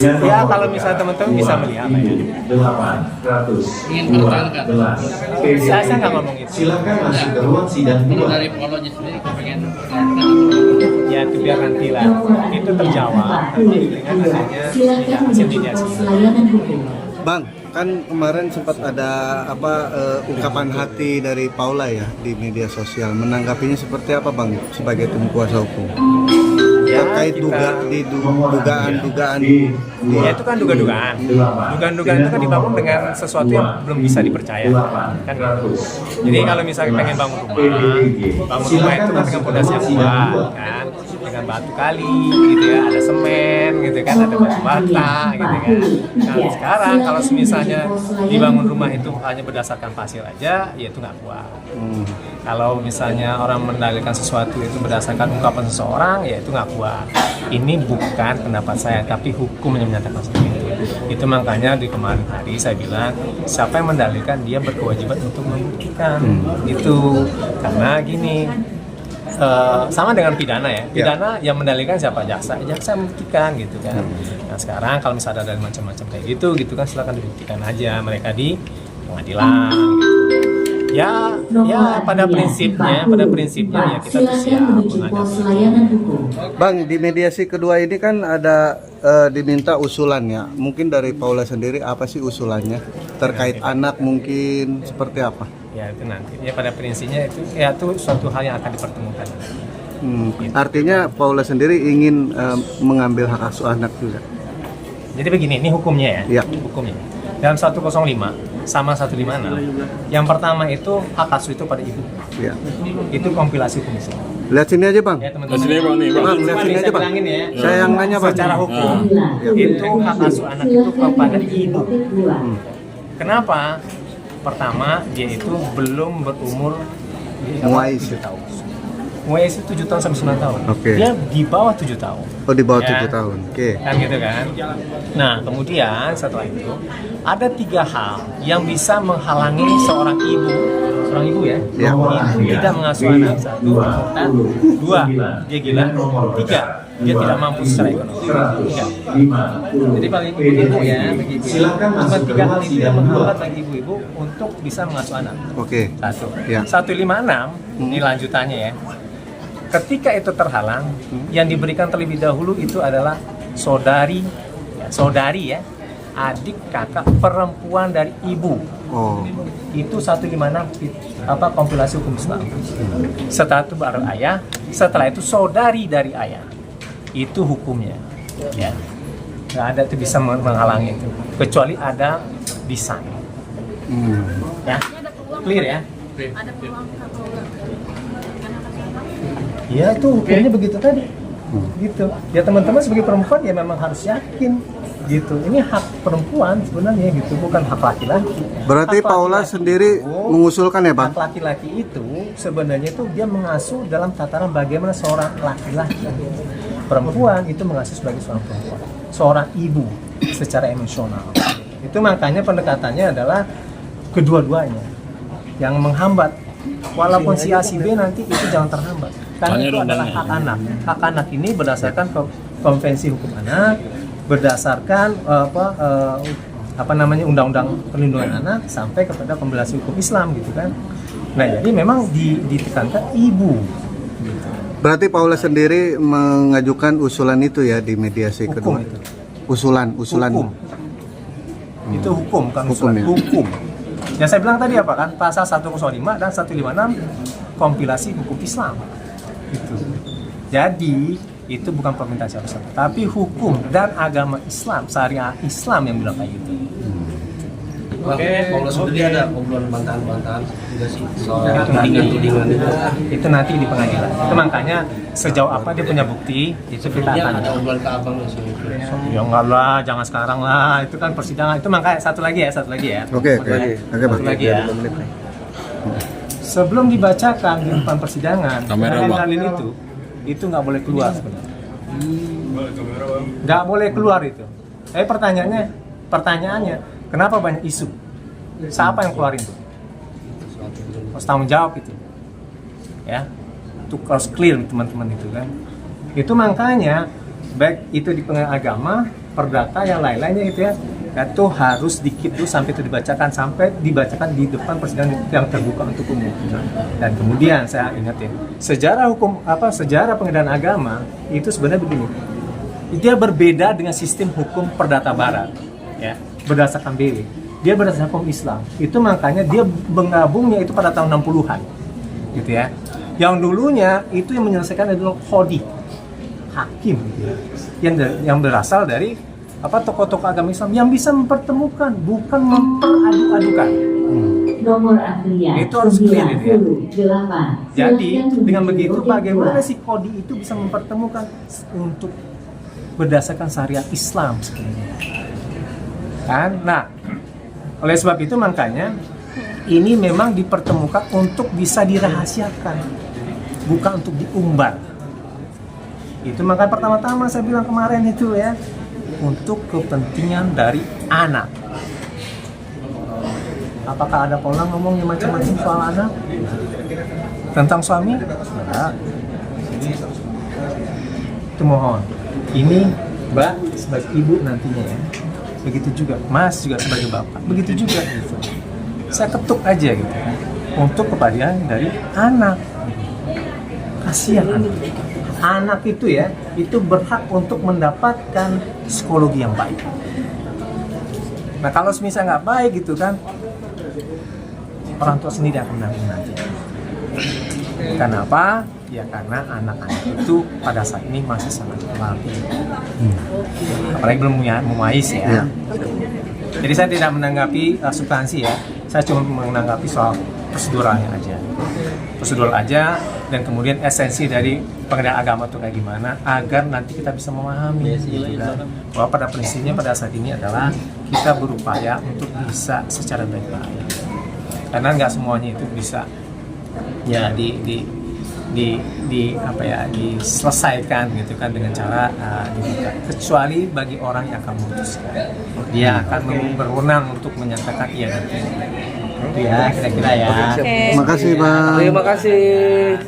Ya, kalau misalnya teman-teman bisa melihat ya. 800. Ingin bertanya kan? Saya nggak ngomong itu. Silakan masuk ke ruang sidang Kalau 2. dari polonya sendiri kepengen Ya itu biar nanti lah. Itu terjawab nanti dengan adanya hasil mediasi. Bang, kan kemarin sempat ada ungkapan hati dari Paula ya di media sosial. Menanggapinya seperti apa, Bang, sebagai tim kuasa hukum? Ya, Terkait dugaan-dugaan ya itu kan dugaan-dugaan. Dugaan-dugaan itu kan dibangun dengan sesuatu yang belum bisa dipercaya. Kan gitu. Jadi kalau misalnya pengen bangun rumah itu kan dengan pondasi yang kuat kan, dengan batu kali gitu ya, ada semen gitu kan, ada batu bata gitu kan. Nah sekarang kalau misalnya dibangun rumah itu hanya berdasarkan pasir aja, ya itu nggak kuat. Kalau misalnya orang mendalilkan sesuatu itu berdasarkan ungkapan seseorang, ya itu nggak kuat. Ini bukan pendapat saya, tapi hukum yang menyatakan seperti itu. Itu makanya di kemarin hari saya bilang, siapa yang mendalilkan dia berkewajiban untuk membuktikan. Itu karena gini, sama dengan pidana ya. Pidana yang mendalilkan siapa? Jaksa. Jaksa membuktikan gitu kan. Nah sekarang kalau misalnya ada macam-macam kayak gitu kan silakan dibuktikan aja mereka di pengadilan. Gitu. Ya pada prinsipnya ya kita tuh siap menghadapi. Bang, di mediasi kedua ini kan ada diminta usulannya. Mungkin dari Paula sendiri apa sih usulannya? Terkait anak mungkin seperti apa? Ya itu nanti. Ya pada prinsipnya itu suatu hal yang akan dipertemukan. Artinya Paula sendiri ingin mengambil hak asuh anak juga. Jadi begini, ini hukumnya ya. Ya. Hukumnya. Dalam 105 sama 156. Yang pertama itu hak asuh itu pada ibu. Ya. Itu kompilasi hukum Islam. Lihat sini aja, Bang. Ya teman-teman. Bang, lihat sini aja, Bang. Bilangin ya. Saya yang nanya, Bang. Secara hukum itu hak asuh anak itu kepada ibu. Kenapa? Pertama, dia itu belum berumur Muais. 7 tahun. Muais itu 7 tahun sampai 9 tahun. Oke. Dia di bawah 7 tahun. Oh, di bawah Ya. 7 tahun. Oke. Kan gitu kan. Nah, kemudian setelah itu ada 3 hal yang bisa menghalangi seorang ibu ya, Ya. tidak mengasuh anak. 1, 2, dia gila. 3, dia tidak mampu secara ekonomi. 3. Jadi paling ibu ya, bagi ibu. Silakan Cuma masuk ke 3 hal ruang itu sidang yang menghambat 2. bagi ibu-ibu untuk bisa mengasuh anak. Oke. 1. Ya. 156 ini lanjutannya ya. Ketika itu terhalang, yang diberikan terlebih dahulu itu adalah saudari ya, adik kakak perempuan dari ibu. Oh. Itu 156 kompilasi hukum Islam. Setelah itu baru ayah, setelah itu saudari dari ayah. Itu hukumnya. Ya. Nggak ada itu bisa menghalangi itu, kecuali ada desain. Ya, clear ya. Ya itu hukumnya begitu tadi, gitu. Ya teman-teman sebagai perempuan ya memang harus yakin, gitu. Ini hak perempuan sebenarnya gitu, bukan hak laki-laki. Berarti Hak Paula laki-laki sendiri itu, mengusulkan ya, Bang? hak laki-laki itu sebenarnya itu dia mengasuh dalam tataran bagaimana seorang laki-laki. Perempuan itu mengasuh sebagai seorang perempuan, seorang ibu secara emosional. Itu makanya pendekatannya adalah kedua-duanya yang menghambat. Walaupun si A si B nanti itu jangan terhambat. Karena itu adalah hak anak. Hak anak ini berdasarkan konvensi hukum anak, berdasarkan undang-undang perlindungan anak sampai kepada kompilasi hukum Islam gitu kan. Nah jadi memang ditekankan ibu. Gitu. Berarti Paula sendiri mengajukan usulan itu ya di mediasi Hukum kedua. itu. Usulan. Hukum. Itu hukum kan Hukum usulan. ya. Hukum. Yang saya bilang tadi apa kan pasal 105 dan 156 kompilasi hukum Islam. Gitu. Jadi itu bukan permintaan siapa-siapa, tapi hukum dan agama Islam, syariah Islam yang bilang kayak gitu. Oke, Paula sendiri ada obrolan bantahan-bantahan juga sih soal Itu tudingan-tudingan itu. Itu nanti di pengadilan. Itu makanya sejauh apa dia punya bukti itu kita Sebelumnya akan. ada obrolan ke abang nggak sih? Ya enggak lah, jangan sekarang lah. Itu kan persidangan. Itu makanya satu lagi ya. Oke, Oke, Bang. satu lagi ya. Sebelum dibacakan di depan persidangan, dalil itu nggak boleh keluar sebenarnya. Nggak boleh keluar itu. Pertanyaannya, kenapa banyak isu? Siapa yang keluarin itu? Harus tanggung jawab itu. Ya, itu harus clear teman-teman itu kan. Itu makanya baik itu di pengadilan agama perdata yang lain-lainnya gitu ya, itu harus dikit dulu sampai itu dibacakan di depan persidangan yang terbuka untuk umum. Dan kemudian saya ingatin, sejarah pengedaran agama itu sebenarnya begini, dia berbeda dengan sistem hukum perdata barat ya, berdasarkan BW. Dia berdasarkan hukum Islam. Itu makanya dia menggabungnya itu pada tahun 60-an. Gitu ya. Yang dulunya itu yang menyelesaikan adalah qadhi, hakim gitu ya. Yang berasal dari tokoh-tokoh agama Islam yang bisa mempertemukan, bukan memperadu-adukan. Nomor antrian Itu harus clear ya. 98. Jadi Silakan dengan menunggu begitu di bagaimana luar. si qadhi itu bisa mempertemukan untuk berdasarkan syariat Islam sebenarnya. Kan? Nah, oleh sebab itu makanya ini memang dipertemukan untuk bisa dirahasiakan, bukan untuk diumbar. Itu makanya pertama-tama saya bilang kemarin itu ya, untuk kepentingan dari anak. Apakah ada orang ngomongnya macam-macam soal anak? Tentang suami? Enggak. Itu mohon. Ini Mbak sebagai ibu nantinya ya. Begitu juga Mas juga sebagai bapak. Begitu juga gitu. Saya ketuk aja gitu. Untuk kepastian dari anak. Kasihan anak. Anak itu ya, itu berhak untuk mendapatkan psikologi yang baik. Nah kalau misalnya nggak baik gitu kan, orang tua sendiri akan menanggung nanti. Kenapa? Ya karena anak-anak itu pada saat ini masih sangat labil. Apalagi belum memais ya. Jadi saya tidak menanggapi substansi ya, saya cuma menanggapi soal proseduralnya aja. Prosedural aja, dan kemudian esensi dari pengedaran agama itu kayak gimana, agar nanti kita bisa memahami gitu kan. Bahwa pada prinsipnya pada saat ini adalah kita berupaya untuk bisa secara baik-baik. Karena nggak semuanya itu bisa ya diselesaikan gitu kan dengan cara dibuka. Kecuali bagi orang yang akan memutuskan, dia akan berwenang untuk menyatakan iya nanti. Itu ya kira-kira ya. Makasih Bang. Terima kasih.